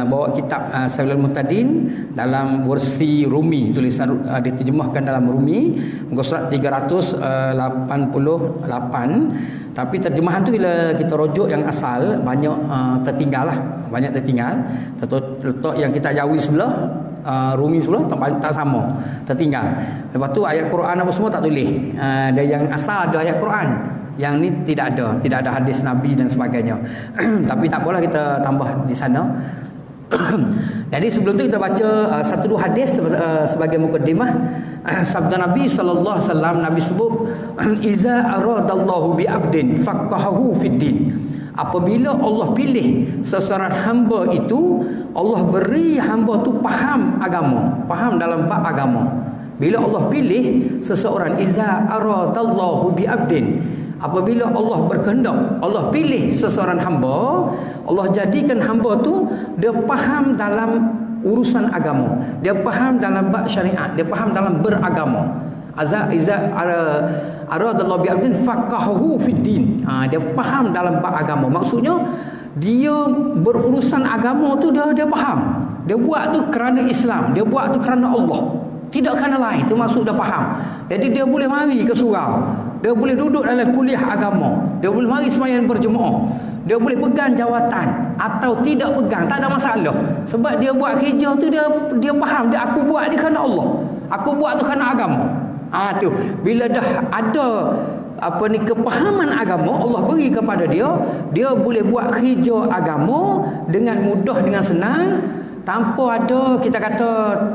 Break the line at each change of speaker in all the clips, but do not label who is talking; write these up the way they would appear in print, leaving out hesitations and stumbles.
bawa kitab Sabilul Muhtadin dalam versi Rumi, tulisan diterjemahkan dalam Rumi, muka surat 388. Tapi terjemahan tu bila kita rujuk yang asal banyak tertinggal lah, banyak tertinggal. Letak yang kita jawi sebelah, Rumi sebelah tak sama, tertinggal. Lepas tu ayat Quran apa semua tak tulis. Ada yang asal ada ayat Quran, yang ni tidak ada hadis Nabi dan sebagainya. Tapi tak apalah, kita tambah di sana. Jadi sebelum tu kita baca satu dua hadis sebagai mukadimah. Sabda Nabi sallallahu alaihi wasallam, Nabi sebut, iza aradallahu bi 'abdin faqahahu fid din. Apabila Allah pilih seseorang hamba itu, Allah beri hamba tu faham agama, faham dalam bab agama. Bila Allah pilih seseorang, iza aradallahu bi 'abdin, apabila Allah berkehendak, Allah pilih seseorang hamba, Allah jadikan hamba tu dia faham dalam urusan agama, dia faham dalam bab syariat, dia faham dalam beragama. Iza aradallahu bi 'abdin faqahahu fid din. Dia faham dalam bab agama. Maksudnya dia berurusan agama tu dia faham. Dia buat tu kerana Islam, dia buat tu kerana Allah, tidak kerana lain. Itu maksud dia faham. Jadi dia boleh mari ke surau, dia boleh duduk dalam kuliah agama, dia boleh mari sembahyang berjemaah, dia boleh pegang jawatan atau tidak pegang, tak ada masalah. Sebab dia buat kerja tu dia faham, aku buat ni kerana Allah, aku buat tu kerana agama. Tu bila dah ada kepahaman agama Allah beri kepada dia, dia boleh buat kerja agama dengan mudah, dengan senang, tanpa ada kita kata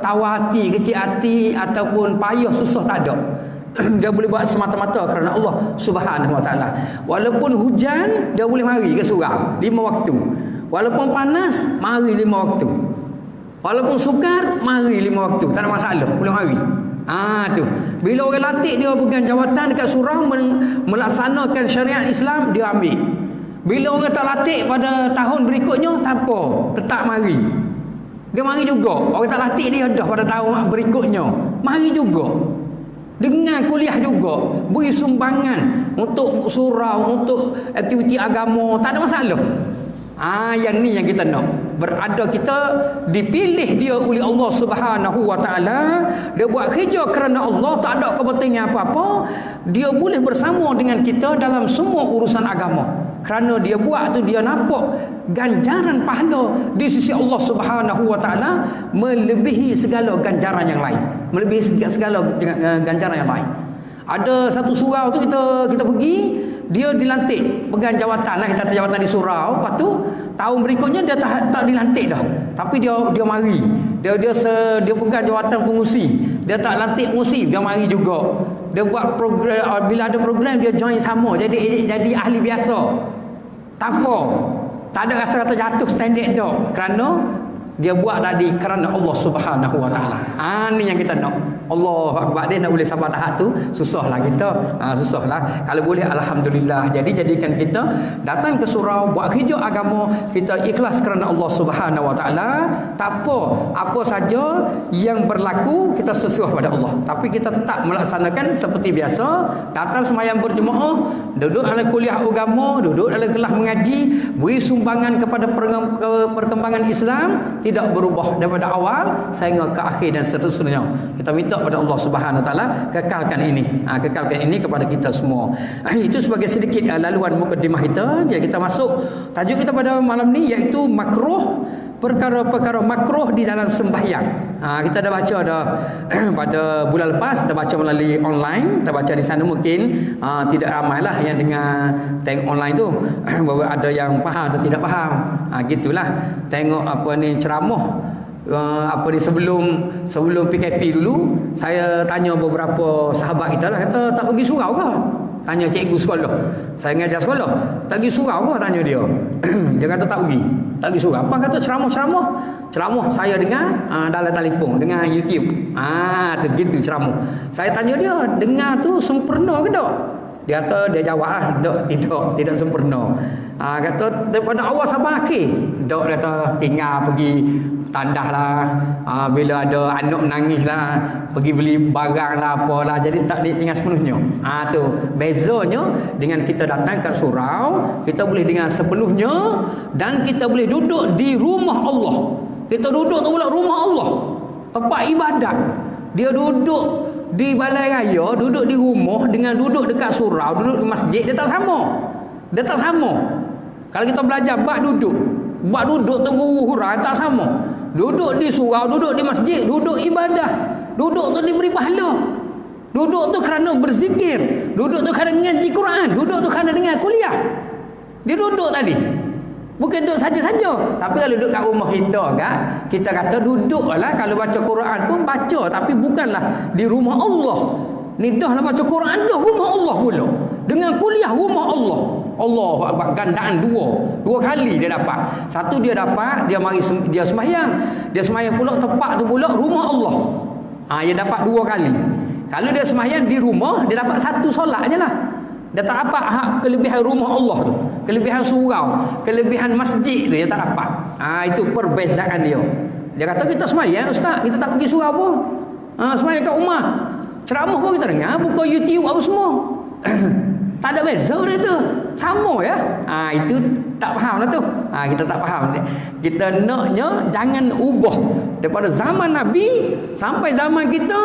tawar hati, kecil hati ataupun payah susah, tak ada. Dia boleh buat semata-mata kerana Allah Subhanahu Wa Taala. Walaupun hujan dia boleh mari ke surau 5 waktu. Walaupun panas mari 5 waktu. Walaupun sukar mari 5 waktu, tak ada masalah, boleh mari. Tu. Bila orang latih dia pegang jawatan dekat surau melaksanakan syariat Islam, dia ambil. Bila orang tak latih pada tahun berikutnya, tak apa, tetap mari. Dia mari juga. Orang tak latih dia dah pada tahun berikutnya, mari juga. Dengan kuliah juga, beri sumbangan untuk surau, untuk aktiviti agama, tak ada masalah. Yang ni yang kita nak. Berada kita dipilih dia oleh Allah Subhanahu Wa Taala, dia buat kerja kerana Allah, tak ada kepentingan apa-apa. Dia boleh bersama dengan kita dalam semua urusan agama. Kerana dia buat tu, dia nampak ganjaran pahala di sisi Allah Subhanahu Wa Taala melebihi segala ganjaran yang lain, melebihi segala ganjaran yang lain. Ada satu surau tu kita pergi, dia dilantik pegang jawatan lah, kita jawatan di surau. Lepas tu tahun berikutnya dia tak dilantik dah, tapi dia mari, dia pegang jawatan pengusi. Dia tak lantik pengusi, dia mari juga. Dia buat program, bila ada program dia join sama, jadi ahli biasa. Tak apa, tak ada rasa kata jatuh standard dah, kerana dia buat tadi kerana Allah Subhanahu Wa Taala. Ni yang kita nak. Allah Akbar. Dia nak boleh sabar tahap tu susahlah kita. Susahlah. Kalau boleh alhamdulillah. Jadi jadikan kita datang ke surau buat kerja agama, kita ikhlas kerana Allah Subhanahu Wa Taala. Tak apa saja yang berlaku kita sesuai pada Allah. Tapi kita tetap melaksanakan seperti biasa, datang sembahyang berjemaah, duduk dalam kuliah agama, duduk dalam kelas mengaji, beri sumbangan kepada perkembangan Islam, tidak berubah daripada awal sehingga ke akhir dan seterusnya. Kita minta pada Allah Subhanahu Wa Taala kekalkan ini kepada kita semua. Itu sebagai sedikit laluan mukadimah kita. Ya, kita masuk tajuk kita pada malam ni, iaitu makruh, perkara-perkara makruh di dalam sembahyang. Kita dah baca dah pada bulan lepas, kita baca melalui online, kita baca di sana. Mungkin tidak ramailah yang dengar tengok online tu. Bahawa ada yang faham atau tidak faham. Gitulah. Tengok ceramah sebelum PKP dulu, saya tanya beberapa sahabat kita lah, kata tak pergi surau ke? Tanya cikgu sekolah, saya ngajar sekolah, tak pergi surau ke? Tanya dia. Dia kata tak pergi surau. Apa kata ceramah saya dengar dalam telefon, dengar YouTube. Tu gitu ceramah. Saya tanya dia, dengar tu sempurna ke tak? Dia kata, dia jawab tidak sempurna. Kata daripada awal sampai akhir dok kata tinggal pergi tandah lah, bila ada anak nangis lah, pergi beli barang lah apalah, jadi tak tinggal sepenuhnya. Tu bezanya dengan kita datang kat surau, kita boleh dengar sepenuhnya dan kita boleh duduk di rumah Allah. Kita duduk tu pula rumah Allah, tempat ibadat. Dia duduk di balai raya, duduk di rumah dengan duduk dekat surau, duduk di masjid, dia tak sama. Dia tak sama. Kalau kita belajar bab duduk tu hurah tak sama. Duduk di surau, duduk di masjid, duduk ibadah. Duduk tu diberi pahala. Duduk tu kerana berzikir. Duduk tu kerana mengaji Quran. Duduk tu kerana dengar kuliah. Dia duduk tadi. Bukan duduk saja-saja. Tapi kalau duduk kat rumah kita kan, kita kata duduklah, kalau baca Quran pun baca, tapi bukanlah di rumah Allah. Ni dah lah baca Quran dah rumah Allah pula. Dengan kuliah rumah Allah. Allahu Akbar, gandaan dua kali dia dapat. Satu dia dapat, dia mari dia sembahyang. Dia sembahyang pula tempat tu pula rumah Allah. Dia dapat 2 kali. Kalau dia sembahyang di rumah, dia dapat 1 solat ajalah. Dia tak dapat kelebihan rumah Allah tu, kelebihan surau, kelebihan masjid tu dia tak dapat. Itu perbezaan dia. Dia kata kita sembahyang ustaz, kita tak pergi surau pun. Sembahyang kat rumah. Ceramah pun kita dengar, buka YouTube apa semua. Tak ada beza dia tu. Sama ya. Itu tak faham lah tu. Kita tak faham. Kita naknya jangan ubah daripada zaman Nabi sampai zaman kita,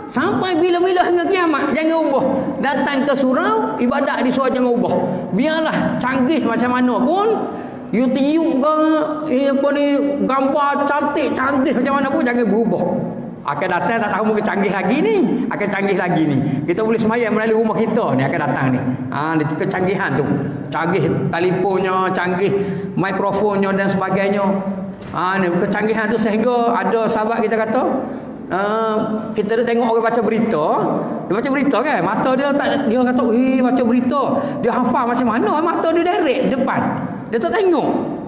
sampai bila-bila hingga kiamat. Jangan ubah. Datang ke surau, ibadat di surau jangan ubah. Biarlah canggih macam mana pun, YouTube ke apa ni, gambar cantik-cantik macam mana pun, jangan berubah. Akan datang tak tahu mungkin canggih lagi ni, akan canggih lagi ni. Kita boleh sembahyang melalui rumah kita ni akan datang ni. Kecanggihan tu. Canggih telefonnya, canggih mikrofonnya dan sebagainya. Ni kecanggihan tu sehingga ada sahabat kita kata, kita tengok orang baca berita, dia baca berita kan, mata dia tak, dia kata, baca berita, dia hafal macam mana, mata dia direct depan. Dia tak tengok.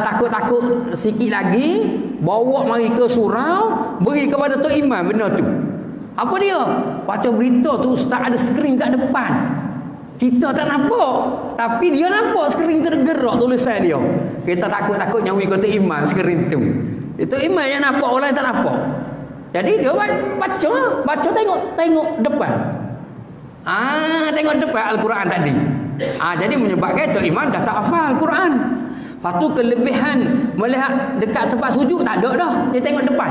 Takut-takut sikit lagi, bawa mari ke surau, beri kepada Tok Imam benda tu. Apa dia? Baca berita tu ustaz ada skrin kat depan. Kita tak nampak, tapi dia nampak skrin tu gerak tulisan dia. Kita takut-takut nyawi ke Tok Imam skrin tu. Itu Imam yang nampak, orang tak nampak. Jadi dia baca tengok depan. Tengok depan Al-Quran tadi. Jadi menyebabkan Tok Imam dah tak hafal Al-Quran. Lepas tu kelebihan melihat dekat tempat sujud tak ada dah. Dia tengok depan.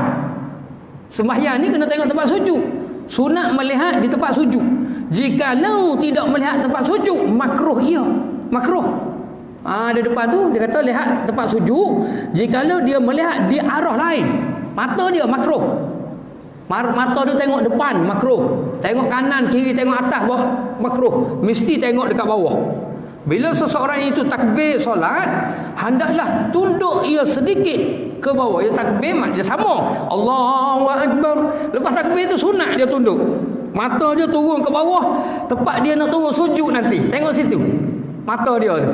Sembahyang ni kena tengok tempat sujud. Sunat melihat di tempat sujud. Jikalau tidak melihat tempat sujud, makruh ia. Makruh. Di depan tu dia kata lihat tempat sujud. Jikalau dia melihat di arah lain, mata dia makruh. Mata dia tengok depan, makruh. Tengok kanan, kiri, tengok atas, makruh. Mesti tengok dekat bawah. Bila seseorang itu takbir solat, hendaklah tunduk ia sedikit ke bawah. Ia takbir dia sama, Allahu Akbar. Lepas takbir itu sunat dia tunduk. Mata dia turun ke bawah, tempat dia nak turun sujud nanti. Tengok situ. Mata dia tu.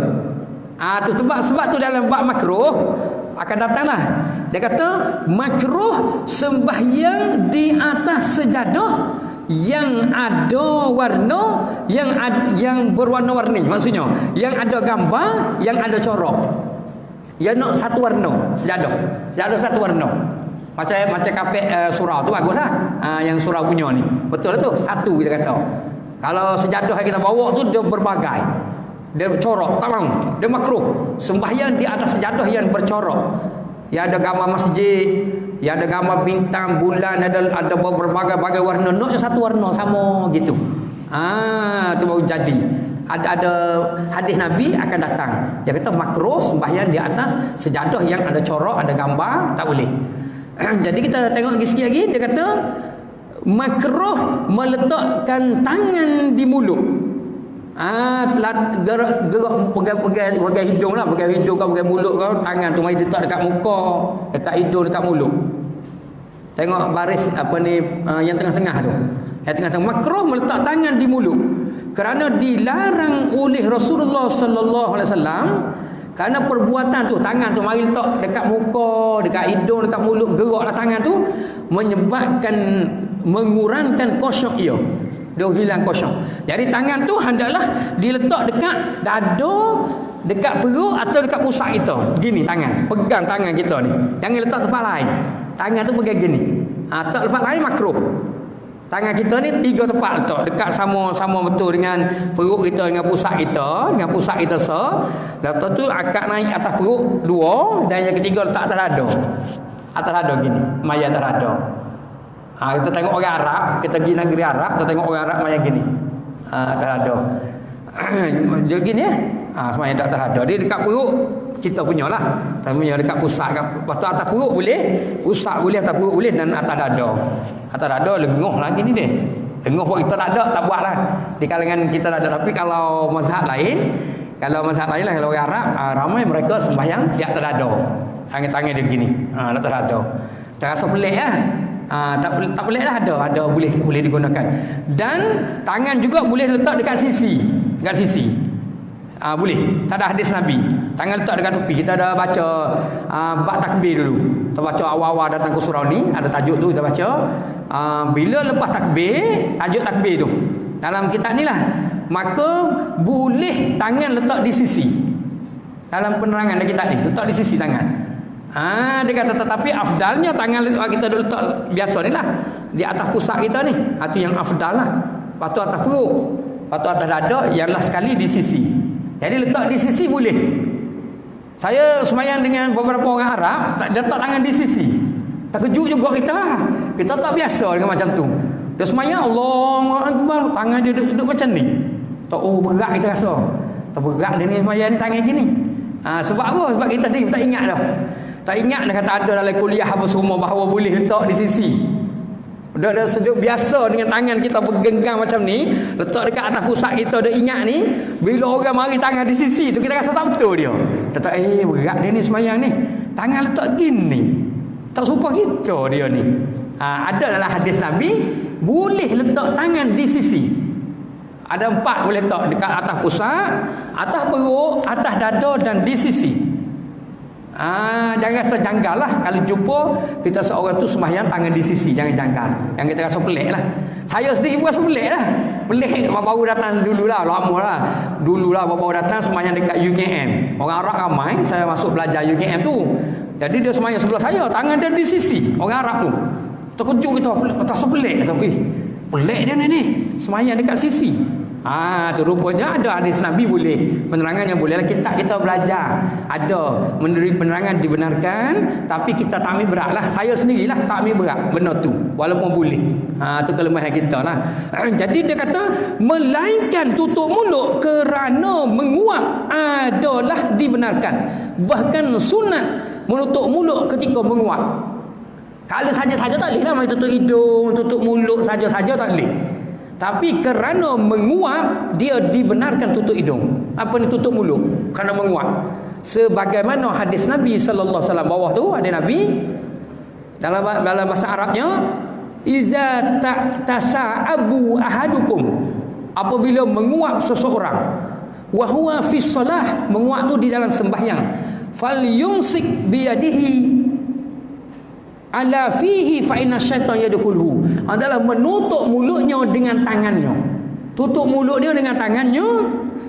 Tu sebab tu dalam bab makruh akan datanglah. Dia kata makruh sembahyang di atas sejadah yang ada warna, yang berwarna-warni, maksudnya yang ada gambar, yang ada corak. Dia nak satu warna sejadah satu warna. Macam kapet surau tu baguslah. Yang surau punya ni. Betul lah tu. Satu kita kata. Kalau sejadah yang kita bawa tu dia berbagai. Dia corak, tak mahu. Dia makruh. Sembahyang di atas sejadah yang bercorak. Yang ada gambar masjid, yang ada gambar bintang, bulan, ada berbagai-bagai warna. Naknya satu warna sama gitu. Tu baru jadi. Ada hadis Nabi akan datang. Dia kata makruh sembahyang di atas sejadah yang ada corak, ada gambar, tak boleh. Jadi kita tengok lagi sikit lagi. Dia kata makruh meletakkan tangan di mulut. Gerak pegang hidung lah, pegang hidung kau, pegang mulut kau, tangan tu mari letak dekat muka, dekat hidung, dekat mulut. Tengok baris apa ni yang tengah-tengah tu. Yang tengah-tengah makruh meletak tangan di mulut. Kerana dilarang oleh Rasulullah sallallahu alaihi wasallam. Kerana perbuatan tu, tangan tu mari letak dekat muka, dekat hidung, dekat mulut, geraklah tangan tu, menyebabkan mengurangkan khusyuk ia. Dia hilang kosong. Jadi tangan tu hendaklah diletak dekat dada dekat perut atau dekat pusat kita. Gini tangan, pegang tangan kita ni. Jangan letak tempat lain. Tangan tu pegang gini. Tak tempat lain makruh. Tangan kita ni 3 tempat letak, dekat sama-sama betul dengan perut kita, dengan pusat kita, lepas tu akak naik atas perut 2, dan yang ketiga letak atas dada. Atas dada gini, maya atas dada. Kita tengok orang Arab, kita pergi negeri Arab, kita tengok orang Arab maya gini. Atas dada. Dia gini semaya atas dada. Dia dekat perut kita punyalah. Kita punya dekat pusat. Lepas tu atas perut boleh, pusat boleh, atas perut boleh, dan atas dada. Atas dada lenguh lagi ni dia. Lenguh pun kita tak ada, tak buat lah. Di kalangan kita tak ada. Tapi kalau mazhab lain, kalau orang Arab, ramai mereka sembahyang di atas dada. Tangan-tangan dia begini, atas dada. Tak rasa pelik lah. Tak pelik lah, ada boleh digunakan. Dan tangan juga boleh letak dekat sisi. Boleh. Tak ada hadis Nabi. Tangan letak dekat tepi. Kita ada baca bab takbir dulu. Kita baca awal-awal datang ke surau ni, ada tajuk tu kita baca. Bila lepas takbir, tajuk takbir tu dalam kitab ni lah, maka boleh tangan letak di sisi. Dalam penerangan dari kitab ni, letak di sisi tangan. Dia kata tetapi afdalnya tangan kita letak biasa ni lah, di atas pusat kita ni. Itu yang afdal lah. Lepas tu atas perut, lepas tu atas dada, yang last sekali di sisi. Jadi letak di sisi boleh. Saya semayang dengan beberapa orang Arab, letak tangan di sisi. Terkejut juga kita lah. Kita tak biasa dengan macam tu. Dia semayang, Allahu Akbar, tangan dia duduk macam ni. Berat kita rasa. Berat dia ni semayang ni tangan gini. Sebab apa? Sebab kita tak ingat dah. Tak ingat dah kata ada dalam kuliah apa semua bahawa boleh letak di sisi. Dah seduk biasa dengan tangan kita bergenggam macam ni, letak dekat atas pusat kita, dah ingat ni. Bila orang mari tangan di sisi tu, kita rasa tak betul dia. Kita tak, berat dia ni semayang ni, tangan letak gini, tak serupa kita dia ni. Ada dalam hadis Nabi, boleh letak tangan di sisi. Ada 4 boleh letak, dekat atas pusat, atas perut, atas dada, dan di sisi. Jangan rasa janggal lah kalau jumpa kita seorang tu sembahyang tangan di sisi. Jangan janggal, yang kita rasa pelik lah. Saya sendiri pun rasa pelik lah. Pelik baru datang dululah, lama lah. Dululah baru datang sembahyang dekat UKM. Orang Arab ramai, saya masuk belajar UKM tu. Jadi dia sembahyang sebelah saya, tangan dia di sisi. Orang Arab tu terkejut kita, rasa pelik. Kata, pelik dia ni sembahyang dekat sisi. Tu rupanya ada hadis Nabi boleh. Penerangan yang boleh lah. Kita belajar. Ada meneri penerangan dibenarkan, tapi kita tak ambil berat lah. Saya sendirilah tak ambil berat benda tu, walaupun boleh. Tu kelemahan kita lah. Jadi dia kata, melainkan tutup mulut kerana menguap adalah dibenarkan. Bahkan sunat menutup mulut ketika menguap. Kalau saja-saja tak boleh lah, mari tutup hidung, tutup mulut saja-saja tak boleh. Tapi kerana menguap, dia dibenarkan tutup hidung. Apa ni tutup mulut? Kerana menguap. Sebagaimana hadis Nabi sallallahu alaihi wasallam bawah tu, ada Nabi dalam bahasa Arabnya, iza tasa'abu ahadukum, apabila menguap seseorang, wa huwa fi shalah, menguap tu di dalam sembahyang, falyumsik biyadihi ala fihi fa inna syaitan yadkhuluhu, adalah menutup mulutnya dengan tangannya. Tutup mulut dia dengan tangannya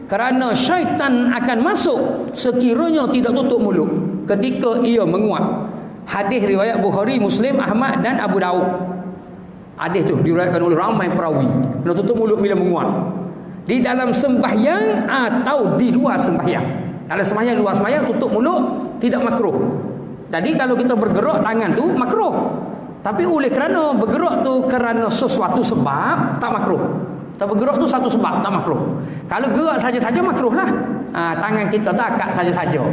kerana syaitan akan masuk sekiranya tidak tutup mulut ketika ia menguap. Hadis riwayat Bukhari, Muslim, Ahmad dan Abu Daud. Hadis tu diriwayatkan oleh ramai perawi. Kena tutup mulut bila menguap. Di dalam sembahyang atau di luar sembahyang. Dalam sembahyang, luar sembahyang, tutup mulut tidak makruh. Jadi kalau kita bergerak tangan tu makruh. Tapi oleh kerana bergerak tu kerana sesuatu sebab, tak makruh. Kita bergerak tu satu sebab, tak makruh. Kalau gerak saja-saja makruh lah. Tangan kita tak akak saja-saja,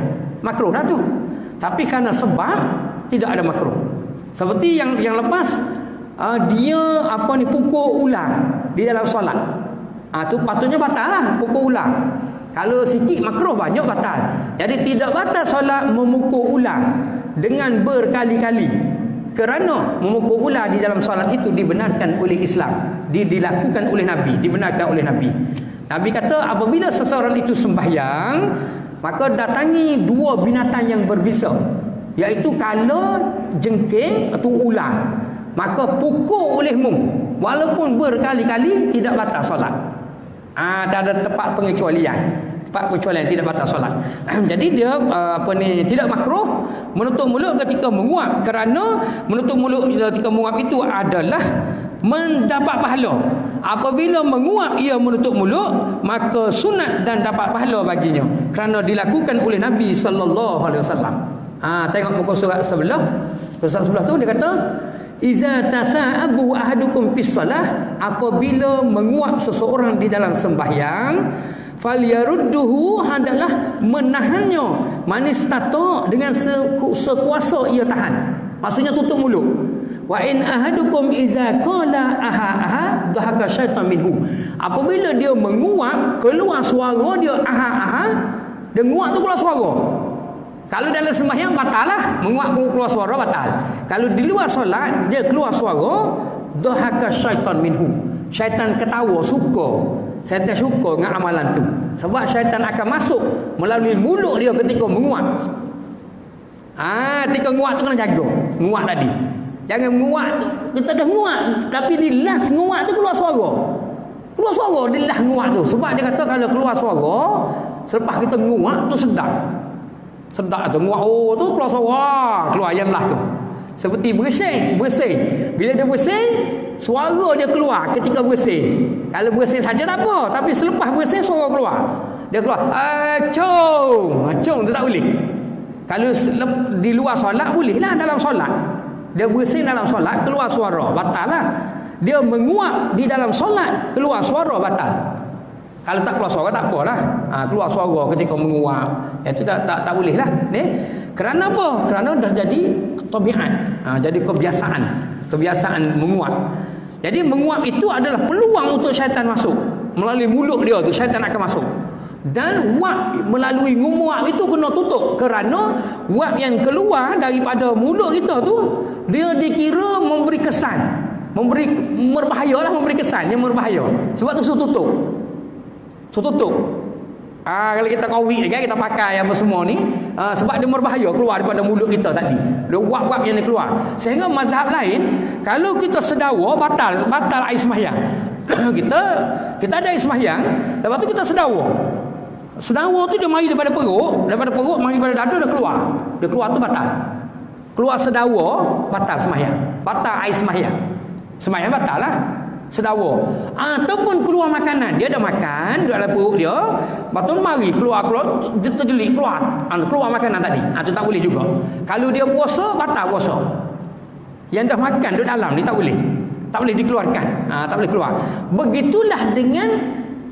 makruh lah tu. Tapi kerana sebab, tidak ada makruh. Seperti yang lepas, dia pukul ular di dalam solat. Tu patutnya batal lah, pukul ular. Kalau sikit makruh, banyak batal. Jadi tidak batal solat memukul ular dengan berkali-kali. Kerana memukul ular di dalam solat itu dibenarkan oleh Islam, dilakukan oleh Nabi, dibenarkan oleh Nabi. Nabi kata apabila seseorang itu sembahyang, maka datangi 2 binatang yang berbisa, iaitu kala, jengking atau ular, maka pukul olehmu walaupun berkali-kali, tidak batal solat. Tak ada tempat pengecualian. 4 pengecualian tidak batal solat. Jadi dia tidak makruh menutup mulut ketika menguap, kerana menutup mulut ketika menguap itu adalah mendapat pahala. Apabila menguap ia menutup mulut, maka sunat dan dapat pahala baginya, kerana dilakukan oleh Nabi sallallahu alaihi wasallam. Tengok muka surat sebelah. Surat sebelah tu dia kata, iza tasa'abu ahadukum fis salah, apabila menguap seseorang di dalam sembahyang, falyarudduhu, hendaklah menahannya, manistata, dengan sekuasa ia tahan. Maksudnya tutup mulut. Wa in ahadukum iza qala aha dhahaka syaitan minhu, apabila dia menguap keluar suara dia dia menguap tu keluar suara. Kalau dalam sembahyang batal lah, menguap keluar suara batal. Kalau di luar solat dia keluar suara, dhahaka syaitan minhu, syaitan ketawa, suka. Syaitan suka dengan amalan tu, sebab syaitan akan masuk melalui mulut dia ketika menguap. Ketika menguap tu kena jaga. Menguap tadi, jangan menguap tu, kita dah menguap tapi di last menguap tu keluar suara. Keluar suara di last menguap tu. Sebab dia kata kalau keluar suara selepas kita menguap tu sedap tu, menguap tu keluar suara, keluar yang lah tu. Seperti bersin. Bila dia bersin, suara dia keluar ketika bersin. Kalau bersin saja tak apa, tapi selepas bersin suara keluar. Dia keluar acung tu tak boleh. Kalau di luar solat boleh lah, dalam solat dia bersin dalam solat keluar suara, batal lah. Dia menguap di dalam solat keluar suara, batal. Kalau tak keluar suara tak apalah. Keluar suara ketika menguap, itu tak boleh lah. Kerana apa? Kerana dah jadi tabiat, jadi kebiasaan menguap. Jadi menguap itu adalah peluang untuk syaitan masuk. Melalui mulut dia tu syaitan akan masuk. Dan wap melalui menguap itu kena tutup, kerana wap yang keluar daripada mulut kita tu dia dikira memberi kesan, berbahaya lah, memberi kesan yang berbahaya. Sebab tu suruh tutup. Kalau kita kawin kan, kita pakai apa semua ni, sebab dia berbahaya keluar daripada mulut kita tadi. Dia wap-wap yang dia keluar. Sehingga mazhab lain, kalau kita sedawa batal air sembahyang. kita ada air sembahyang, lepas tu kita sedawa. Sedawa tu dia mari daripada perut mari daripada dada, dia keluar tu batal. Keluar sedawa batal sembahyang, batal air sembahyang batal lah sedawa. Ataupun keluar makanan, dia ada makan dalam perut dia, betul mari keluar dia terjelik keluar makanan tadi, itu tak boleh juga. Kalau dia puasa, batal puasa. Yang dah makan di dalam ni tak boleh dikeluarkan, tak boleh keluar. Begitulah dengan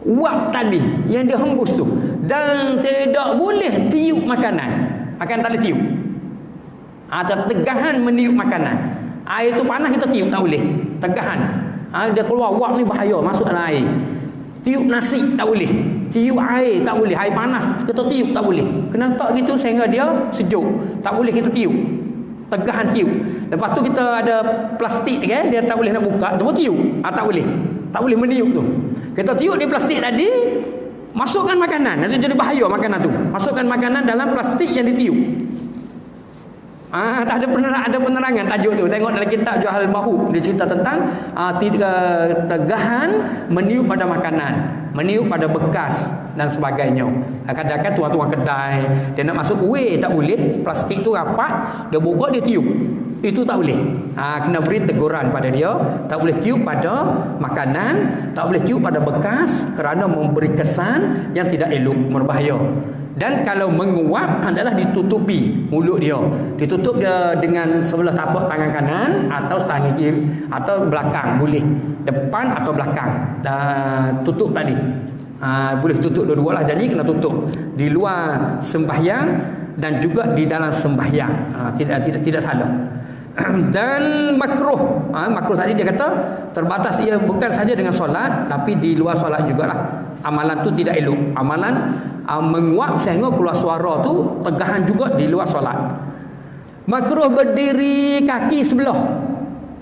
wap tadi yang dia hembus tu, dan tidak boleh tiup makanan tak boleh tiup. Tegahan meniup makanan. Air tu panas kita tiup tak boleh, tegahan. Dia keluar wap ni bahaya, masuk dalam air. Tiup nasi tak boleh, tiup air tak boleh, air panas kita tiup tak boleh. Kena letak gitu sehingga dia sejuk, tak boleh kita tiup, tegahan tiup. Lepas tu kita ada plastik kan, dia tak boleh nak buka, cuma tiup, tak boleh meniup tu. Kita tiup di plastik tadi, masukkan makanan, nanti jadi bahaya makanan tu. Masukkan makanan dalam plastik yang ditiup. Tak ada penerangan tajuk tu. Tengok dalam kitab Juhal Bahu, dia cerita tentang tegahan meniup pada makanan, meniup pada bekas dan sebagainya. Kadang-kadang tuan-tuan kedai dia nak masuk kuih tak boleh, plastik tu rapat, dia buka dia tiup, itu tak boleh. Kena beri teguran pada dia, tak boleh tiup pada makanan, tak boleh tiup pada bekas, kerana memberi kesan yang tidak elok, berbahaya. Dan kalau menguap adalah ditutupi mulut dia, ditutup dia dengan sebelah tapak tangan kanan atau tangan kiri atau belakang, boleh depan atau belakang. Tutup tadi, boleh tutup dua-dua lah. Jadi kena tutup di luar sembahyang dan juga di dalam sembahyang, tidak salah. Dan makruh tadi dia kata terbatas, ia bukan saja dengan solat, tapi di luar solat jugalah. Amalan tu tidak elok, amalan menguap sehingga keluar suara tu tegahan juga di luar solat. Makruh berdiri kaki sebelah,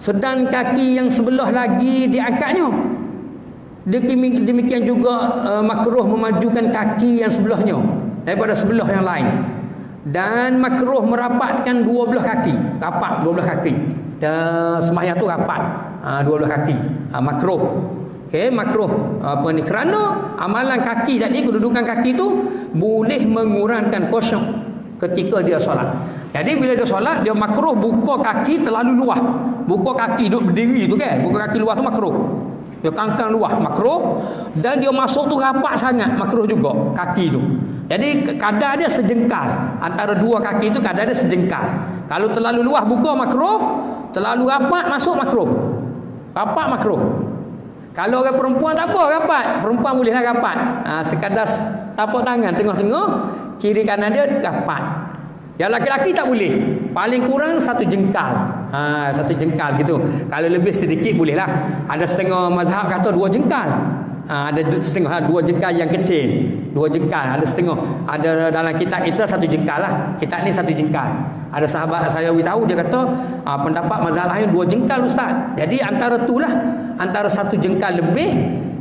sedang kaki yang sebelah lagi diangkatnya. Demikian juga makruh memajukan kaki yang sebelahnya daripada sebelah yang lain. Dan makruh merapatkan dua belah kaki, rapat dua belah kaki. Sembahyang tu rapat dua belah kaki, makruh. Okey, makruh apa ni, kerana amalan kaki tadi, kedudukan kaki tu boleh mengurangkan khusyuk ketika dia solat. Jadi bila dia solat, dia makruh buka kaki terlalu luas. Buka kaki duduk berdiri tu kan, buka kaki luas tu makruh. Dia kangkang luas makruh, dan dia masuk tu rapat sangat makruh juga kaki tu. Jadi kadar dia sejengkal, antara dua kaki tu kadar dia sejengkal. Kalau terlalu luas buka makruh, terlalu rapat masuk makruh. Rapat makruh. Kalau orang perempuan tak apa rapat, perempuan bolehlah rapat. Sekadar tapak tangan tengah-tengah, kiri kanan dia rapat. Yang laki-laki tak boleh. Paling kurang satu jengkal. Satu jengkal gitu. Kalau lebih sedikit bolehlah. Ada setengah mazhab kata 2 jengkal. Ada setengah 2 jengkal yang kecil. 2 jengkal. Ada setengah. Ada dalam kitab kita 1 jengkal lah. Kitab ni 1 jengkal. Ada sahabat saya beritahu, dia kata pendapat mazhab lain 2 jengkal ustaz. Jadi antara tu lah, antara 1 jengkal lebih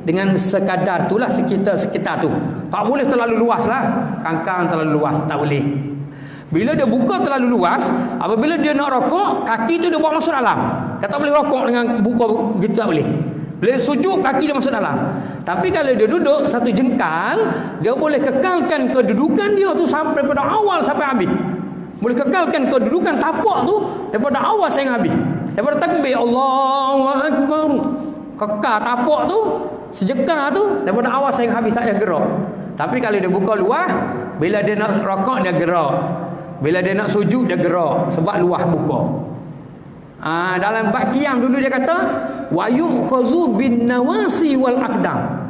dengan sekadar tu lah, sekitar tu. Tak boleh terlalu luas lah. Kangkang terlalu luas tak boleh. Bila dia buka terlalu luas, apabila dia nak rokok, kaki tu dia bawa masuk dalam. Dia tak boleh rokok dengan buka gitu, tak boleh. Bila sujud, kaki dia masuk dalam. Tapi kalau dia duduk 1 jengkal, dia boleh kekalkan kedudukan dia tu sampai daripada awal sampai habis. Boleh kekalkan kedudukan tapak tu daripada awal sampai habis. Daripada takbir Allahu Akbar, kekal tapak tu, sejengkal tu daripada awal sampai habis, tak payah gerak. Tapi kalau dia buka luas, bila dia nak rokok dia gerak. Bila dia nak sujud dia gerak sebab luah buka. Dalam bab qiyam dulu dia kata wa yu'khazu bin nawasi wal aqdam.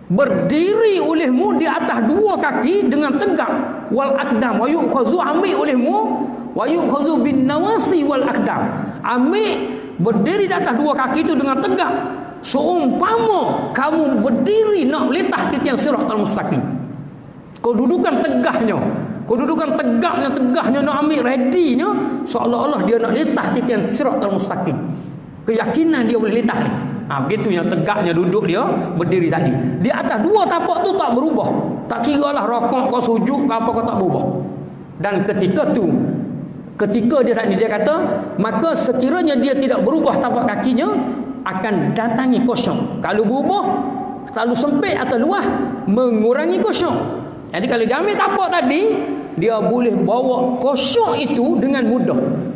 Berdiri olehmu di atas 2 kaki dengan tegak, wal aqdam. Wa yu'khazu, ambil olehmu, wa yu'khazu bin nawasi wal aqdam. Ambil berdiri di atas 2 kaki itu dengan tegak, seumpama kamu berdiri nak meletah titian siratal mustaqim. Kedudukan tegaknya, kedudukan tegaknya nak ambil readynya, seolah-olah dia nak letah titian siratal mustaqim. Keyakinan dia boleh letah ni. Begitu yang tegaknya duduk dia berdiri tadi. Di atas 2 tapak tu tak berubah. Tak kira lah rokok kau sujud kau apa kau tak berubah. Dan ketika dia tadi dia kata, maka sekiranya dia tidak berubah tapak kakinya, akan datangi khusyuk. Kalau berubah terlalu sempit atau luas, mengurangi khusyuk. Jadi kalau dia ambil tapak tadi, dia boleh bawa khusyuk itu dengan mudah.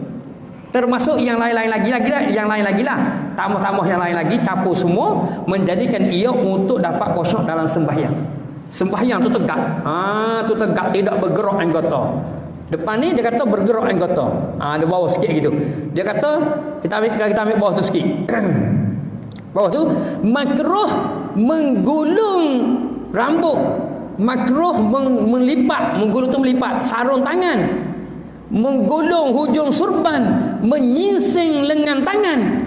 Termasuk yang lain-lain lagi lah. Tambah-tambah yang lain lagi, campur semua, menjadikan ia untuk dapat khusyuk dalam sembahyang. Sembahyang tu tegak. Tu tegak, tidak bergerak anggota. Depan ni dia kata bergerak anggota. Dia bawah sikit gitu. Dia kata kita ambil bawah tu sikit. Bawah tu makruh menggulung rambut. Makruh melipat, menggulung tu melipat sarung tangan, menggulung hujung surban, menyingsing lengan tangan,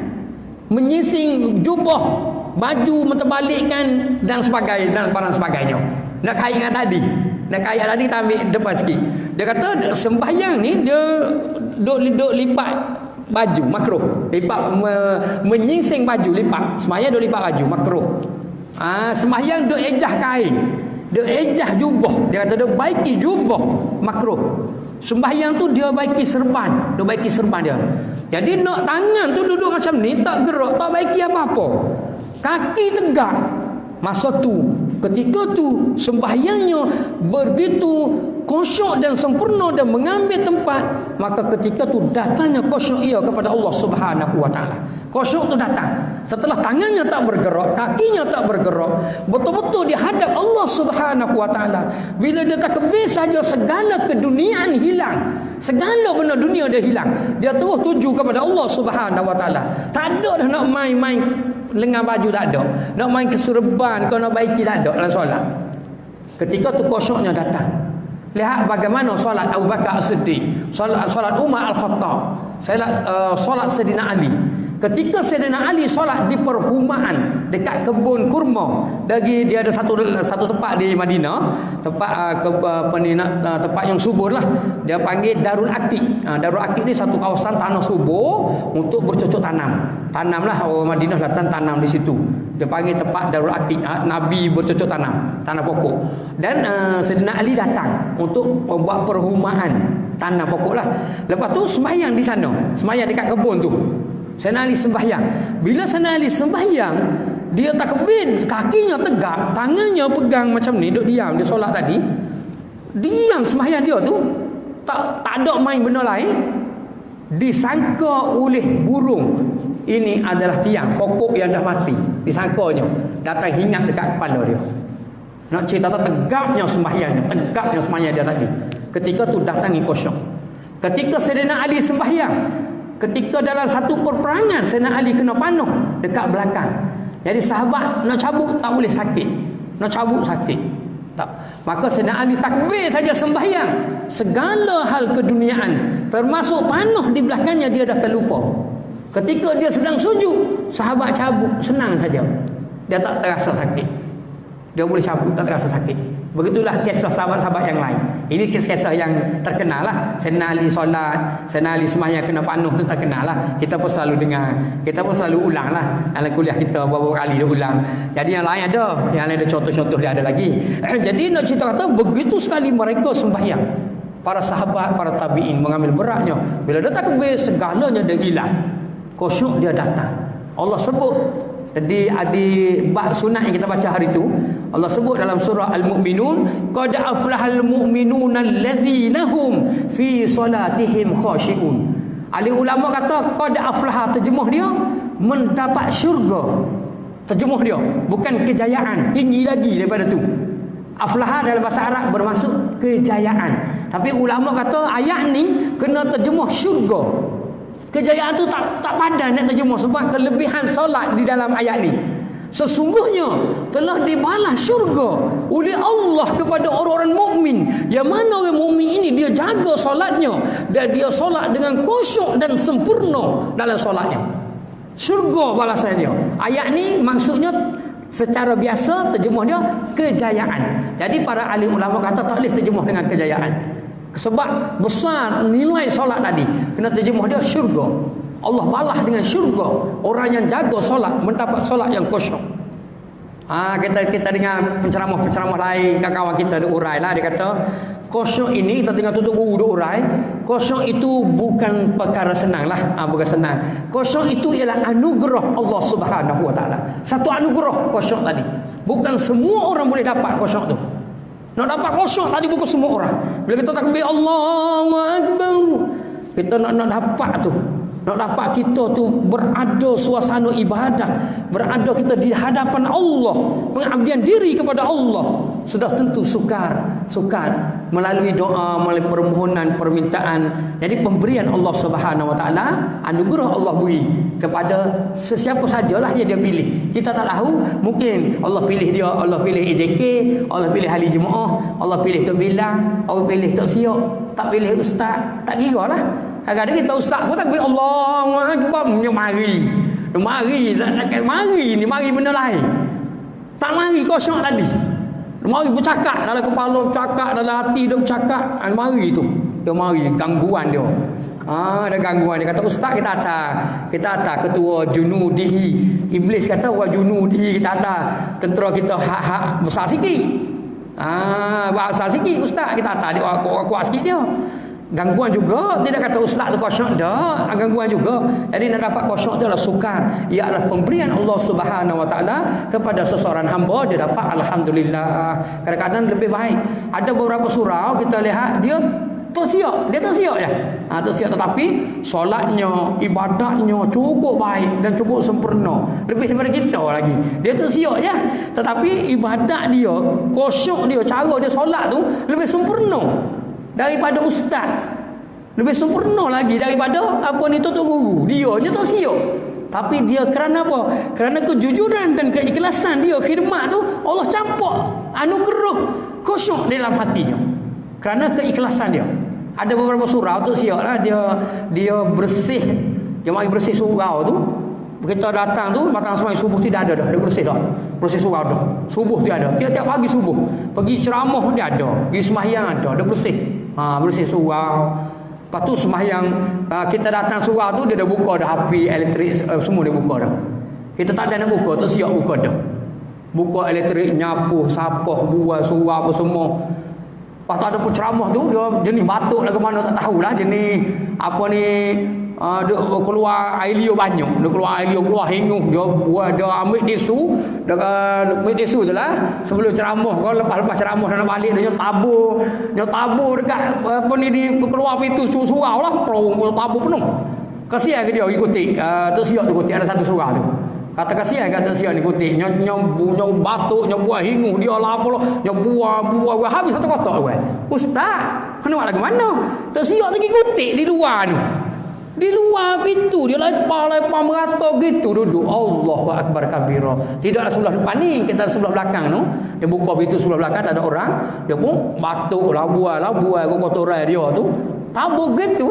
menyingsing jubah, baju menterbalikkan dan sebagainya, dan barang sebagainya. Nak kait dengan tadi, kita ambil depan sikit. Dia kata sembahyang ni dia duk lipat baju makruh, lipat menyingsing baju, lipat sembahyang duk lipat baju makruh. Sembahyang duk ejah kain, dia ejah jubah, dia kata dia baiki jubah makruh. Sembahyang tu dia baiki serban, dia. Jadi nak tangan tu duduk macam ni, tak gerak, tak baiki apa-apa. Kaki tegak. Masa tu, ketika tu sembahyangnya begitu khusyuk dan sempurna dan mengambil tempat, maka ketika tu datangnya khusyuk ia kepada Allah Subhanahu wa taala. Khusyuk tu datang setelah tangannya tak bergerak, kakinya tak bergerak, betul-betul dia hadap Allah Subhanahu wa taala. Bila dia takbir saja, segala keduniaan hilang, segala benda dunia dia hilang, dia terus tuju kepada Allah Subhanahu wa taala. Tak ada dah nak main-main lengan baju, tak ada nak main kesurban, kau nak baiki, tak ada dalam solat. Ketika tu khusyuknya datang. Lihat bagaimana solat Abu Bakar As-Siddiq, solat Umar Al-Khattab, solat Sayyidina Ali. Ketika Sayyidina Ali solat di perhumaan dekat kebun kurma, dia ada satu tempat di Madinah, tempat tempat yang subur lah, dia panggil Darul Aqiq. Darul Aqiq ni satu kawasan tanah subur untuk bercocok tanamlah orang Madinah datang tanam di situ. Dia panggil tempat Darul Aqiq, Nabi bercocok tanam pokok. Dan Sayyidina Ali datang untuk membuat perhumaan tanam pokok lah. Lepas tu sembahyang di sana, sembahyang dekat kebun tu. Sayyidina Ali sembahyang. Bila Sayyidina Ali sembahyang, Dia takbir, kakinya tegak, tangannya pegang macam ni, duduk diam. Dia solat tadi, diam sembahyang dia tu, tak ada main benda lain. Disangka oleh burung ini adalah tiang pokok yang dah mati, disangkanya datang hingat dekat kepala dia. Nak cerita tegaknya sembahyangnya, tegaknya sembahyang dia tadi. Ketika tu datangi khusyuk. Ketika Sayyidina Ali sembahyang, ketika dalam satu perperangan Sayyidina Ali kena panah dekat belakang. Jadi sahabat nak cabut tak boleh, sakit. Nak cabut sakit. Tak. Maka Sayyidina Ali takbir saja sembahyang, segala hal keduniaan termasuk panah di belakangnya dia dah terlupa. Ketika dia sedang sujud, sahabat cabut senang saja. Dia tak terasa sakit. Dia boleh cabut tak terasa sakit. Begitulah kisah sahabat-sahabat yang lain. Ini kisah-kisah yang terkenal lah. Sayyidina Ali solat, Sayyidina Ali sembahyang kena panuh tu terkenal lah. Kita pun selalu dengar, kita pun selalu ulang lah. Dalam kuliah kita beberapa kali dia ulang. Jadi yang lain ada, yang lain ada contoh-contoh dia ada lagi. Jadi nak cerita kata begitu sekali mereka sembahyang. Para sahabat, para tabi'in mengambil beratnya. Bila dia takbir, segalanya dia hilang. Khusyuk dia datang. Allah sebut di bab sunat yang kita baca hari itu, Allah sebut dalam surah Al-Mu'minun, qad aflahal mu'minuna allazina hum fi salatihim khashi'un. Ahli ulama kata qad aflaha, terjemah dia mendapat syurga. Terjemah dia bukan kejayaan, tinggi lagi daripada tu. Aflaha dalam bahasa Arab bermaksud kejayaan. Tapi ulama kata ayat ni kena terjemah syurga. Kejayaan tu tak padan nak terjemah sebab kelebihan solat di dalam ayat ni. Sesungguhnya telah dibalas syurga oleh Allah kepada orang-orang mukmin. Yang mana orang mukmin ini dia jaga solatnya dan dia solat dengan khusyuk dan sempurna dalam solatnya. Syurga balasan dia. Ayat ni maksudnya secara biasa terjemah dia kejayaan. Jadi para ahli ulama kata tak boleh terjemah dengan kejayaan. Sebab besar nilai solat tadi, kena terjemah dia syurga. Allah balas dengan syurga orang yang jaga solat, mendapat solat yang khusyuk. Kita dengar penceramah-penceramah lain, kawan-kawan kita ada urai lah, dia kata khusyuk ini kita tengah tutup guru dia urai, khusyuk itu bukan perkara senang lah, bukan senang. Khusyuk itu ialah anugerah Allah Subhanahu Wa Taala. Satu anugerah khusyuk tadi. Bukan semua orang boleh dapat khusyuk tu. Nak dapat khusyuk tadi bukan semua orang. Bila kita takbir Allahu Akbar, kita nak dapat tu. Nak dapat kita tu berada suasana ibadah, berada kita di hadapan Allah, pengabdian diri kepada Allah, sudah tentu sukar melalui doa, melalui permohonan, permintaan. Jadi pemberian Allah Subhanahu Wa Taala, anugerah Allah beri kepada sesiapa sajalah yang dia pilih. Kita tak tahu, mungkin Allah pilih dia, Allah pilih EJK, Allah pilih ahli jemaah, Allah pilih Tok Bilang, Allah pilih Tok Siok, tak pilih ustaz, tak kira lah. Kadang-kadang kita ustaz pun takbir Allahu Akbar, dia mari ni, mari benda lain. Tak mari kosong tadi. Mari bercakap dalam kepala, bercakap dalam hati dia, bercakap. Mari tu. Dia mari, gangguan dia. Ada gangguan. Dia kata ustaz kita atas ketua junudihi. Iblis kata wa junudihi, kita atas tentera kita hak besar sikit. Besar sikit ustaz kita atas, dia kuat sikit dia. Gangguan juga, tidak kata ustaz tu khusyuk dah, gangguan juga. Jadi nak dapat khusyuk tu adalah sukar. Ia adalah pemberian Allah Subhanahu Wa Taala kepada seseorang hamba, dia dapat alhamdulillah. Kadang-kadang lebih baik. Ada beberapa surau kita lihat dia tersiap je. Tersiap, tetapi solatnya, ibadahnya cukup baik dan cukup sempurna. Lebih daripada kita lagi. Dia tersiap je, tetapi ibadat dia, khusyuk dia, cara dia solat tu lebih sempurna daripada ustaz, lebih sempurna lagi daripada apa ni tu guru. Dia tu siap. Tapi dia kerana apa? Kerana kejujuran dan keikhlasan dia khidmat tu, Allah campur anugerah khusyuk dalam hatinya. Kerana keikhlasan dia. Ada beberapa surau tu siap lah, dia bersih, dia mari bersih surau tu. Kita datang tu, matang semai subuh tidak ada dah, dia bersih dah. Bersih surau dah. Subuh dia ada. Tiap-tiap pagi subuh. Pergi ceramah dia ada. Pergi sembahyang ada, dia bersih. Bersih surau. Lepas tu sembahyang, kita datang surau tu dia dah buka dah api, elektrik, semua dia buka dah. Kita tak ada nak buka, tu siap buka dah. Buka elektrik, nyapu, sapah, buat surau apa semua. Lepas tu ada penceramah tu, dia jenis batuk lah ke mana tak tahulah, jenis apa ni, dia keluar air liur banyak, dia keluar air liur, keluar hingung, dia ambil tisu, tu lah sebelum ceramah. Kalau lepas ceramah nak balik dia tabur dekat apa ni di keluar pintu surau lah, tabur penuh. Kasihan ke dia ikuti tu siap tu ikuti ada satu surau tu. Kata kasihan kata siap ni ikuti nyom batuk, nyom buah hingung, dia lah apa nyom buah habis satu kotak tu. Ustaz, nak lagi mana? Tu siap tu ikuti di luar tu. Di luar pintu dia lepas merata gitu duduk. Allahu akbar kabira. Tidaklah sebelah depan ni, kita sebelah belakang tu. Dia buka pintu sebelah belakang tak ada orang. Dia pun batuk lah buai kotoran dia tu. Tabur gitu.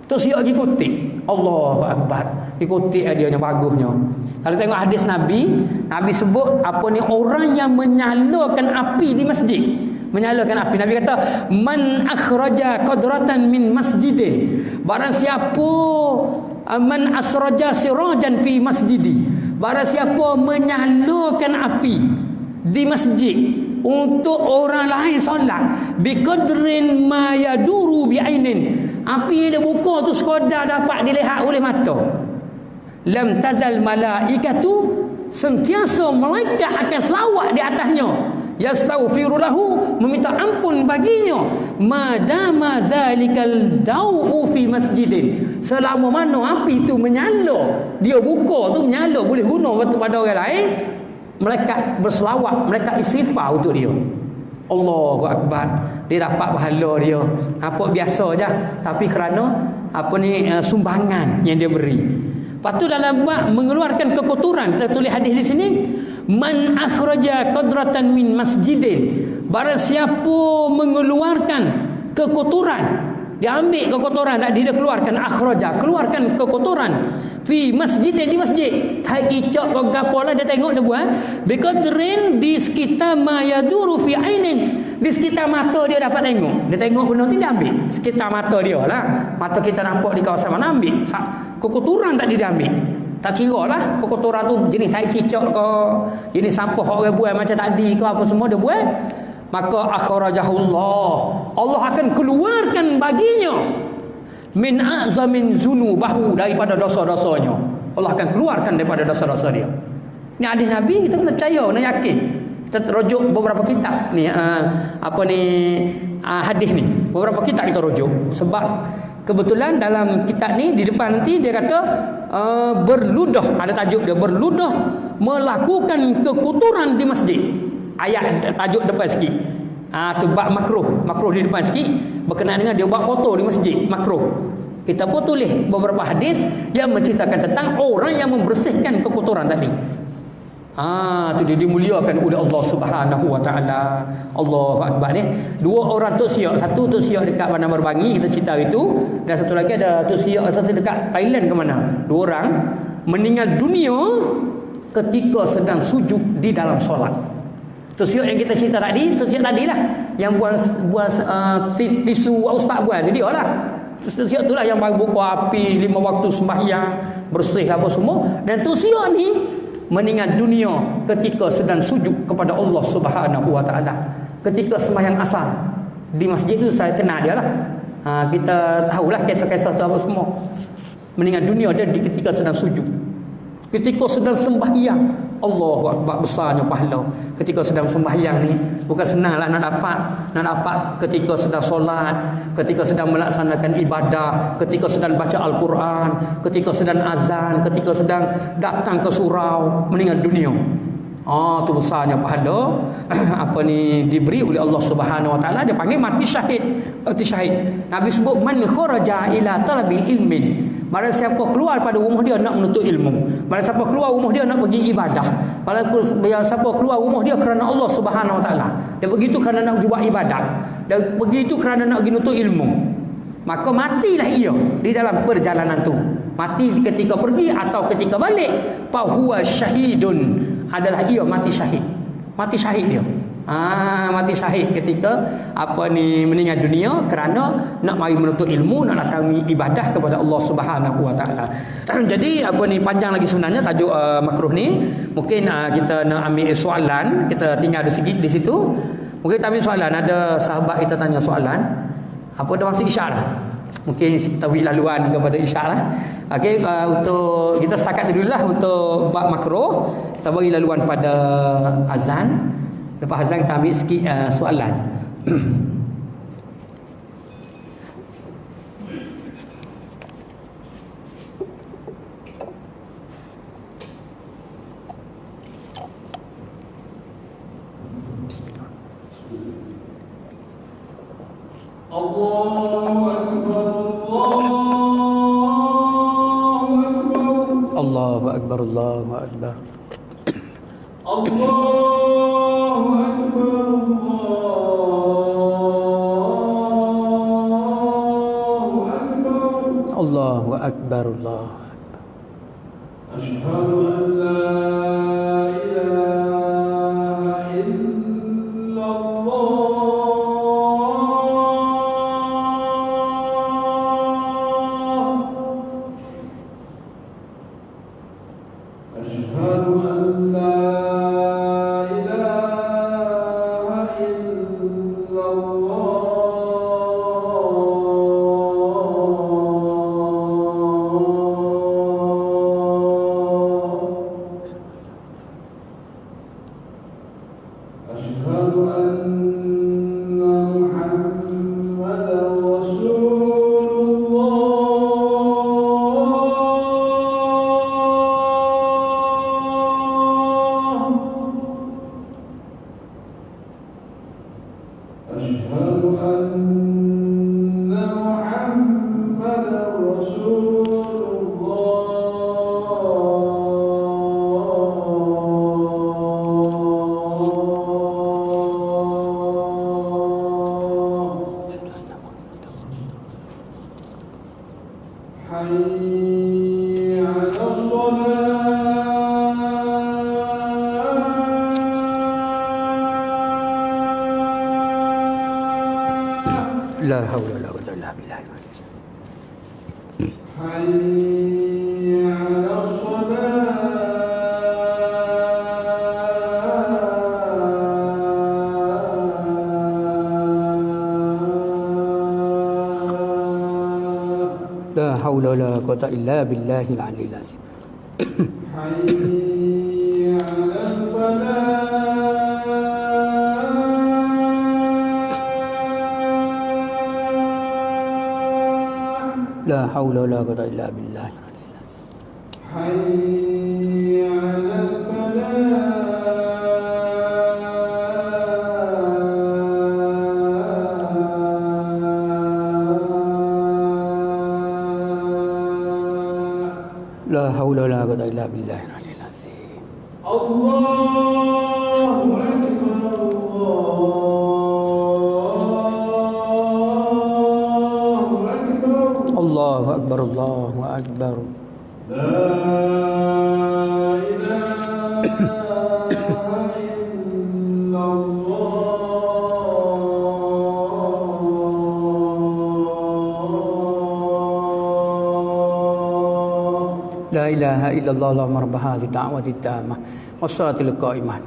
Tu siap ikuti. Allahu akbar. Ikuti dia yang bagusnya. Kalau tengok hadis Nabi sebut apa ni orang yang menyalakan api di masjid. Menyalakan api. Nabi kata man akhraja qadratan min masjidin, barang siapa man asraja sirajan fi masjidi, barang siapa menyalakan api di masjid untuk orang lain solat biqadrin ma yaduru bi'ainin, api yang dia buka tu sekadar dapat dilihat oleh mata, lam tazal malaikatu, sentiasa malaikat akan selawat di atasnya, yastaghfiru lahu, meminta ampun baginya, madama zalikal dau'u fi masjidin, selama mana api itu menyala, dia buka tu menyala boleh guna pada orang lain, malaikat berselawat, malaikat istighfar untuk dia. Allahu akbar. Dia dapat pahala dia. Apa biasa je, tapi kerana apa ni sumbangan yang dia beri. Lepas tu dalam bab mengeluarkan kekotoran, kita tulis hadis di sini, man akhraja qadratan min masjidin, barang siapa mengeluarkan kekotoran, dia ambil kekotoran tadi, dia keluarkan, akhraja, keluarkan kekotoran fi masjidin, di masjid, tai cicak ke gapo lah dia tengok dia buat biqadrin di sekitar ma yaduru fi ainin, di sekitar mata dia dapat tengok, dia tengok benda tu dia ambil sekitar mata dia lah, mata kita nampak di kawasan mana ambil kekotoran tadi dia ambil. Tak kira lah kekotoran tu jenis tai cicak ke, jenis sampah orang buat macam tadi ke apa semua dia buat, maka akhrajahullah, Allah akan keluarkan baginya min azamin zunubahu, daripada dosa-dosanya. Allah akan keluarkan daripada dosa-dosa dia. Ni hadis Nabi, kita kena percaya, kena yakin. Kita rujuk beberapa kitab ni hadis ni. Beberapa kitab kita rujuk sebab kebetulan dalam kitab ni di depan nanti dia kata berludah, ada tajuk dia, berludah melakukan kekotoran di masjid. Ayat tajuk depan sikit. Tu bab makruh di depan sikit, berkenaan dengan dia buat kotor di masjid, makruh. Kita pun tulis beberapa hadis yang menceritakan tentang orang yang membersihkan kekotoran tadi. Tu dia dimuliakan oleh Allah Subhanahu wa taala. Allahu akbar ni. Dua orang tu siap, satu tu siap dekat Bandar Merbangi, kita cerita itu, dan satu lagi ada tu siap asal dekat Thailand ke mana. Dua orang meninggal dunia ketika sedang sujud di dalam solat. Tersiok yang kita cerita tadi, tersiok tadi lah yang buat tisu ustaz buat tu dia lah. Tersiok tu lah yang buka api 5 waktu sembahyang, bersih apa semua. Dan tersiok ni meninggal dunia ketika sedang sujud kepada Allah Subhanahu wa taala. Ketika sembahyang asar di masjid tu saya kenal dia lah. Kita tahulah kisah-kisah tu apa semua. Meninggal dunia dia ketika sedang sujud. Ketika sedang sembahyang, Allahu akbar, besarnya pahala ketika sedang sembahyang ni. Bukan senanglah nak dapat ketika sedang solat, ketika sedang melaksanakan ibadah, ketika sedang baca Al-Quran, ketika sedang azan, ketika sedang datang ke surau, meninggal dunia. Tu besarnya pahala diberi oleh Allah Subhanahu wa taala. Dia panggil mati syahid. Nabi sebut man kharaja ila talabil ilmin, barang siapa keluar pada rumah dia nak menuntut ilmu, barang siapa keluar rumah dia nak pergi ibadah, barang siapa keluar rumah dia kerana Allah Subhanahu wa taala, dia begitu kerana nak pergi buat ibadah, dan begitu kerana nak pergi menuntut ilmu, maka matilah ia di dalam perjalanan tu. Mati ketika pergi atau ketika balik, fahuwa syahidun, adalah ia mati syahid. Mati syahid dia. Mati syahid ketika meninggal dunia kerana nak mari menuntut ilmu, nak datangi ibadah kepada Allah Subhanahu wa taala. Jadi panjang lagi sebenarnya tajuk makruh ni. Mungkin kita nak ambil soalan, kita tinggal ada sikit di situ. Mungkin kita ambil soalan, ada sahabat kita tanya soalan. Dah masuk isyak dah. Mungkin kita beri laluan kepada isyak lah. Okey, untuk kita setakat dulu lah untuk bab makruh. Kita beri laluan pada azan. Lepas azan kita ambil sikit soalan. Allahu Akbar, Allahu Akbar.
Allahu Akbar,
Allahu Akbar, Allahu Akbar.
Asyhadu an la ilaha illallah. Asyhadu an la
La haula wala quwwata illa billah.
Hayya 'alas
La haula wala quwwata illa billahil aliyyil azim.
Hayya 'alal falah.
La haula wala quwwata illa billah.
Hayya 'alal falah.
La haula wala quwwata illa billah.
Allahu Akbar.
Allahu Akbar, Allahu Akbar.
La ilaha illallah.
La ilaha illallah, Allahumma rabb hadhihi da'wati tammah wassalatil qa'imah.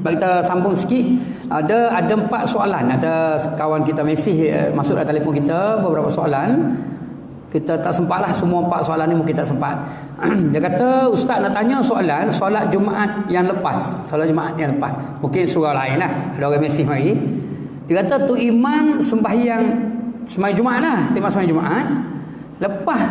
Baik, kita sambung sikit. Ada 4 soalan. Ada kawan kita mesej masuk dalam telefon kita beberapa soalan. Kita tak sempatlah semua 4 soalan ni, mungkin tak sempat. Dia kata, ustaz nak tanya soalan solat Jumaat yang lepas. Solat Jumaat yang lepas. Mungkin surah lain lah. Ada orang mesej mari. Dia kata tu imam sembahyang sembahyang Jumaat lah. Imam sembahyang Jumaat. Lepas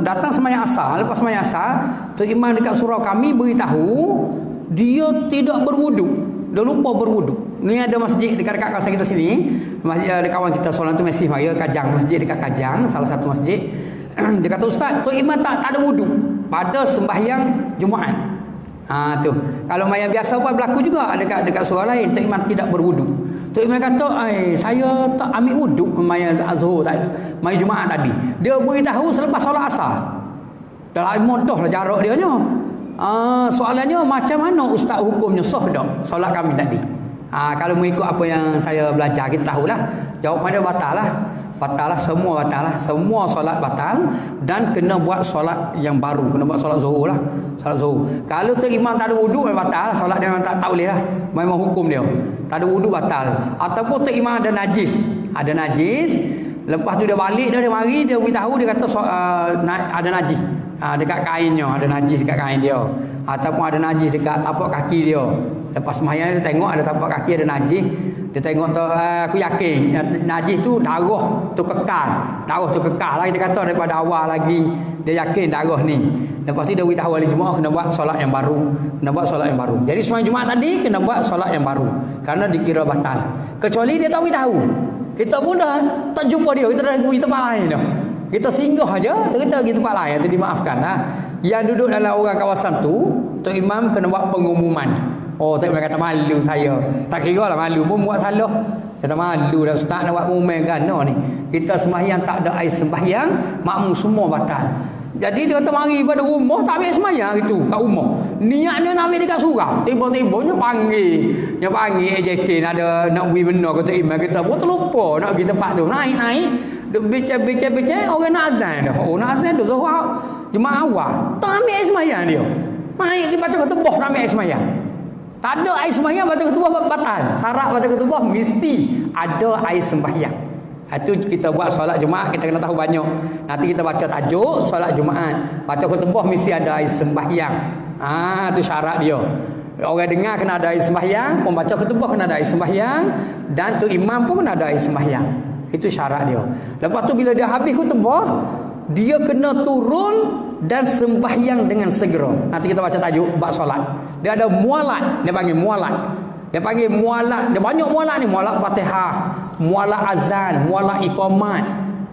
datang sembahyang asar, lepas sembahyang asar, tu imam dekat surau kami beritahu dia tidak berwuduk. Dia lupa berwuduk. Ni ada masjid dekat kawasan kita sini. Masjid ada kawan kita soalan tu mesej mari, Kajang, masjid dekat Kajang, salah satu masjid. Dia kata, ustaz, tu imam tak ada wuduk pada sembahyang Jumaat. Tu. Kalau mayang biasa pun berlaku juga dekat surau lain, tu imam tidak berwuduk. Tu imam kata, saya tak ambil wuduk mayang Azhur tadi, mayang Jumaat tadi. Dia beritahu selepas solat asar. Dah modoh lah jarak dia nya. Soalannya macam mana ustaz hukumnya, sah tak solat kami tadi? Kalau mengikut apa yang saya belajar, kita tahulah jawapan dia batal lah. batal lah, semua batal lah, semua solat batal dan kena buat solat yang baru, kena buat solat zuhur lah, solat zuhur. Kalau tu imam tak ada wuduk memang batal lah, solat dia memang tak boleh lah, memang hukum dia. Tak ada wuduk batal. Ataupun tu imam ada najis, lepas tu dia balik dia mari dia beritahu dia kata ada najis. Dekat kainnya ada najis dekat kain dia, ataupun ada najis dekat tapak kaki dia. Lepas sembahyang dia tengok ada tapak kaki ada najis, dia tengok tu aku yakin najis tu darah tu kekal lah, kita kata daripada awal lagi dia yakin darah ni. Lepas tu dia beritahu ahli Jumaat kena buat solat yang baru, Jadi sembahyang Jumaat tadi kena buat solat yang baru kerana dikira batal. Kecuali dia tahu kita pun dah tak jumpa dia, kita dah pergi tempat lain dah. Kita singgah aja, kita pergi tempat lain, tu dimaafkan lah. Yang duduk dalam orang kawasan tu imam kena buat pengumuman. Oh, tak boleh kata malu saya. Tak kira lah malu pun buat salah. Kata malu dah ustaz nak buat pengumuman kan ni. Kita sembahyang tak ada air sembahyang, makmum semua batal. Jadi dia kata mari pada rumah tak ambil sembahyang itu kat rumah. Niatnya nak ambil dekat surau. Tiba-tiba nya panggil AJK nak pergi benar kata imam kita pun terlupa nak pergi tempat tu. Naik. Duk becek orang nak azan dah. Oh nak azan tu zuhur jemaah awal. Tak ambil air sembahyang dia. Mai pergi baca ketubah tak ambil air sembahyang. Tak ada air sembahyang baca ketubah batal. Syarat baca ketubah mesti ada air sembahyang. Itu kita buat solat Jumaat kita kena tahu banyak. Nanti kita baca tajuk solat Jumaat. Baca khutbah mesti ada air sembahyang. Itu syarat dia. Orang dengar kena ada air sembahyang, pembaca khutbah kena ada air sembahyang, dan tu imam pun kena ada air sembahyang. Itu syarat dia. Lepas tu bila dia habis khutbah, dia kena turun dan sembahyang dengan segera. Nanti kita baca tajuk bab solat. Dia ada mualat, dia panggil mualat. Dia banyak mualat ni, mualat Fatihah, mualat azan, mualat iqamat,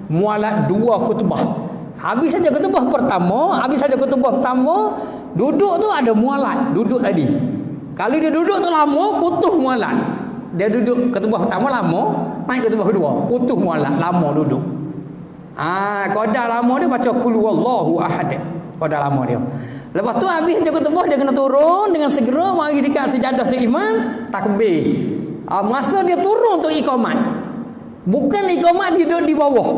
mualat dua khutbah. Habis saja khutbah pertama, duduk tu ada mualat, duduk tadi. Kalau dia duduk tu lama, putus mualat. Dia duduk khutbah pertama lama, naik khutbah kedua, putus mualat, lama duduk. Kalau dah lama dia baca qul huwallahu ahad. Kalau dah lama dia. Lepas tu habis je khutbah dia kena turun dengan segera mari dekat sejadah tu imam takbir. Masa dia turun tu iqamat. Bukan iqamat dia duduk di bawah.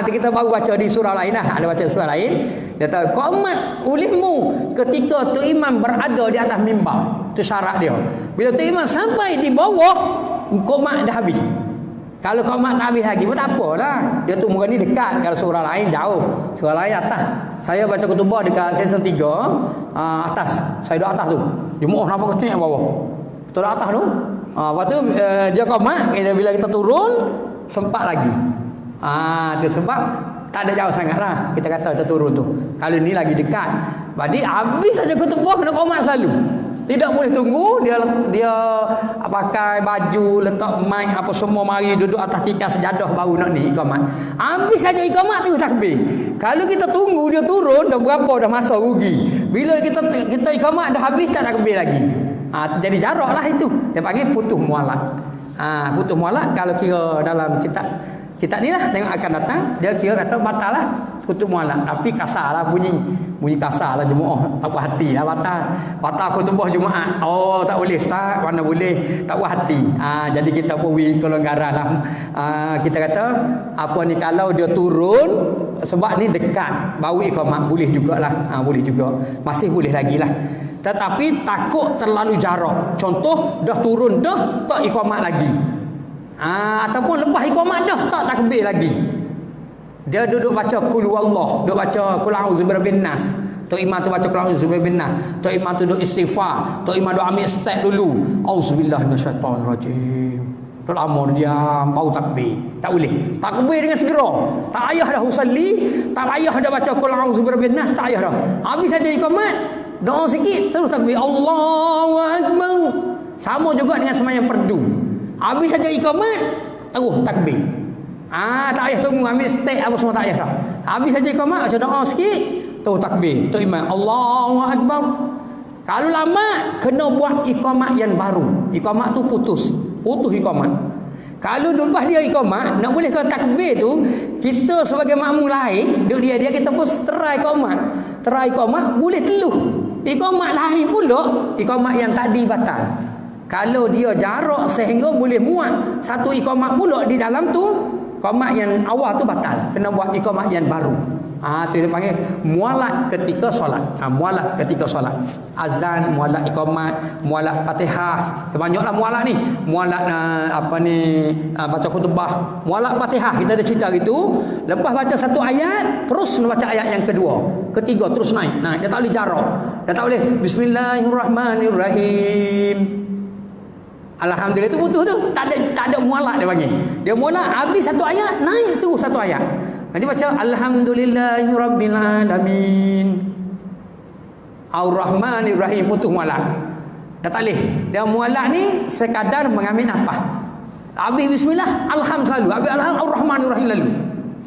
Kita baru baca di surah lain lah. Ada baca surah lain. Dia tahu iqamat olehmu ketika tu imam berada di atas mimbar. Itu syarat dia. Bila tu imam sampai di bawah, iqamat dah habis. Kalau iqamat tak habis lagi pun tak apalah. Dia tu muka ni dekat. Kalau surah lain jauh. Surah lain atas. Saya baca khutbah dekat season 3 atas. Saya duduk atas tu. Jemaah nampak kecil yang bawah. Betul atas tu. Lepas tu dia iqamat. Bila kita turun sempat lagi. Itu sebab tak ada jauh sangat lah. Kita kata kita turun tu. Kalau ni lagi dekat. Jadi habis saja khutbah kena iqamat selalu. Tidak boleh tunggu dia pakai baju, letak mic apa semua mari duduk atas tikar sejadah baru nak ni iqamat. Habis saja iqamat terus takbir. Kalau kita tunggu dia turun dah berapa dah masa rugi. Bila kita iqamat dah habis tak takbir lagi. Jadi jarak lah itu. Dia panggil putus mualat. Putus mualat kalau kira dalam kitab ni lah tengok akan datang dia kira kata batal lah kutub mualat, tapi kasar lah bunyi kasar lah jemaah tak puas hati lah batal khutbah Jumaat. Tak boleh ustaz, mana boleh tak puas hati. Jadi kita pun kelonggaran lah. Kita kata apa ni kalau dia turun sebab ni dekat bau iqamat boleh jugalah. Boleh juga, masih boleh lagi lah, tetapi takut terlalu jarak. Contoh dah turun dah tak iqamat lagi, ataupun lepas iqamat dah tak takbir lagi. Dia duduk baca qul huwallah, duduk baca qul a'udzu birabbin nas. Tok imam tu baca qul a'udzu birabbin nas. Tok imam tu duduk istighfar. Tok imam duduk ambil step dulu. Auzubillahi minasyaitonirrajim. Tok lama dia bau takbir. Tak boleh. Takbir dengan segera. Tak payah dah usalli, tak payah dah baca qul a'udzu birabbin nas, tak payah dah. Habis saja iqamat, doa sikit terus takbir. Allahu akbar. Sama juga dengan sembahyang fardu. Habis saja iqamat, terus takbir. Tak payah tunggu ambil step apa semua, tak payah dah. Habis saja iqamat baca doa sikit, terus takbir. Tu imam Allahu akbar. Kalau lama kena buat iqamat yang baru. Iqamat tu putus iqamat. Kalau lepas dia iqamat nak boleh ke takbir tu, kita sebagai makmum lain duk dia kita pun try iqamat boleh teluh. Iqamat lain pula, iqamat yang tadi batal. Kalau dia jarak sehingga boleh muat satu iqamat pula di dalam tu, Qomat yang awal tu batal, kena buat iqamah yang baru. Tu dia panggil mualat ketika solat. Mualat ketika solat. Azan, mualat iqamat, mualat Fatihah. Banyaklah mualat ni. Mualat baca khutbah, mualat Fatihah. Kita ada cerita gitu. Lepas baca satu ayat, terus baca ayat yang kedua, ketiga terus naik. Dia tak boleh jarak. Dia tak boleh Bismillahirrahmanirrahim. Alhamdulillah itu putus tu. Tak ada mualat dia panggil. Dia mualat habis satu ayat, naik tu satu ayat. Nanti baca Alhamdulillahirabbil alamin. Ar-Rahmanir-Rahim, putus mualat. Dah tak boleh. Dia mualat ni sekadar mengambil nafas. Habis bismillah, alham selalu. Habis alham Ar-Rahmanir-Rahim lalu.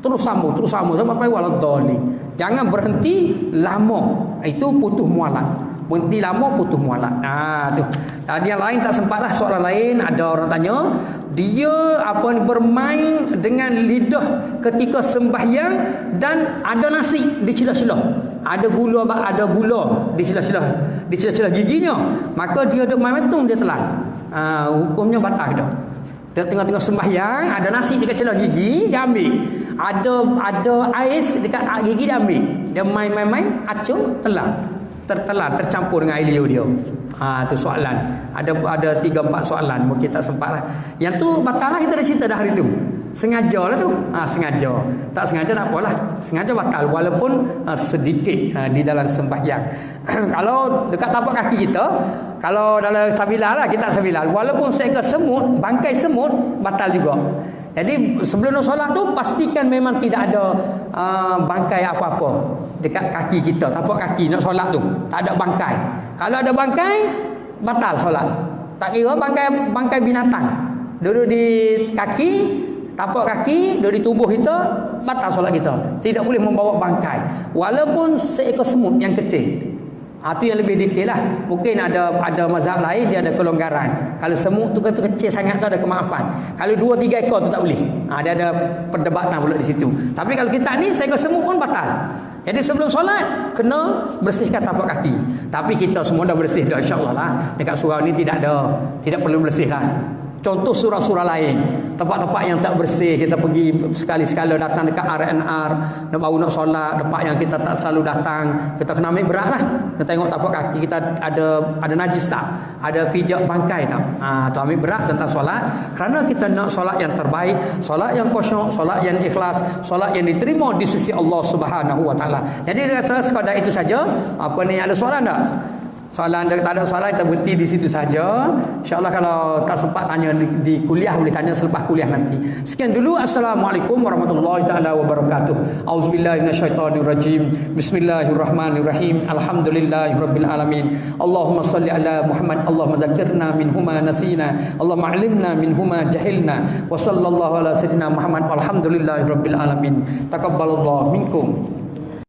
Terus sambung sampai waladhdallin. Jangan berhenti lama. Itu putus mualat. Berhenti lama putus mualat. Tu. Dan yang lain tak sempatlah soalan lain. Ada orang tanya, dia bermain dengan lidah ketika sembahyang dan ada nasi di celah-celah. Ada gula di celah-celah giginya. Maka dia duk main metung, dia telan. Hukumnya batal dah. Dia tengah-tengah sembahyang, ada nasi dekat celah gigi, dia ambil. Ada ais dekat gigi, dia ambil. Dia main-main, acung, telan. Tercampur dengan air liur dia. Tu soalan. Ada 3-4 soalan, mungkin tak sempat lah. Yang tu batal lah, kita dah cerita dah hari tu. Sengaja lah tu. Sengaja. Tak sengaja tak apalah. Sengaja batal walaupun sedikit di dalam sembahyang. Kalau dekat tapak kaki kita, kalau dalam sabilah lah, kita sabilah. Walaupun seekor semut, bangkai semut, batal juga. Jadi sebelum nak solat tu pastikan memang tidak ada bangkai apa-apa dekat kaki kita, tapak kaki nak solat tu. Tak ada bangkai. Kalau ada bangkai, batal solat. Tak kira bangkai binatang. Duduk di kaki, tapak kaki, duduk di tubuh kita, batal solat kita. Tidak boleh membawa bangkai. Walaupun seekor semut yang kecil. Itu yang lebih detail lah. Mungkin ada mazhab lain, dia ada kelonggaran. Kalau semut tu kecil sangat tu ada kemaafan. Kalau 2-3 ekor tu tak boleh. Dia ada perdebatan pula di situ. Tapi kalau kita ni seekor semut pun batal. Jadi sebelum solat kena bersihkan tapak kaki. Tapi kita semua dah bersih dah, insya-Allah lah. Dekat surau ni tidak perlu bersih lah. Contoh surah-surah lain, tempat-tempat yang tak bersih, kita pergi sekali-sekala datang dekat RNR, baru nak solat, tempat yang kita tak selalu datang, kita kena ambil berat lah. Kita tengok tapak kaki kita ada najis tak, ada pijak bangkai tak. Tu ambil berat tentang solat, kerana kita nak solat yang terbaik, solat yang khusyuk, solat yang ikhlas, solat yang diterima di sisi Allah Subhanahu Wa Taala. Jadi rasa sekadar itu saja. Ada soalan tak? Soalan tak ada soalan, kita berhenti di situ saja. InsyaAllah kalau tak sempat tanya di kuliah, boleh tanya selepas kuliah nanti. Sekian dulu. Assalamualaikum warahmatullahi taala wabarakatuh. Auzubillahi minasyaitonirrajim. Bismillahirrahmanirrahim. Alhamdulillahirabbil alamin. Allahumma salli ala Muhammad. Allahumma zakirna minhuma nasina. Allahumma alimna minhuma jahilna. Wa sallallahu ala sayyidina Muhammad. Walhamdulillahirabbil alamin. Taqabbalallahu minkum.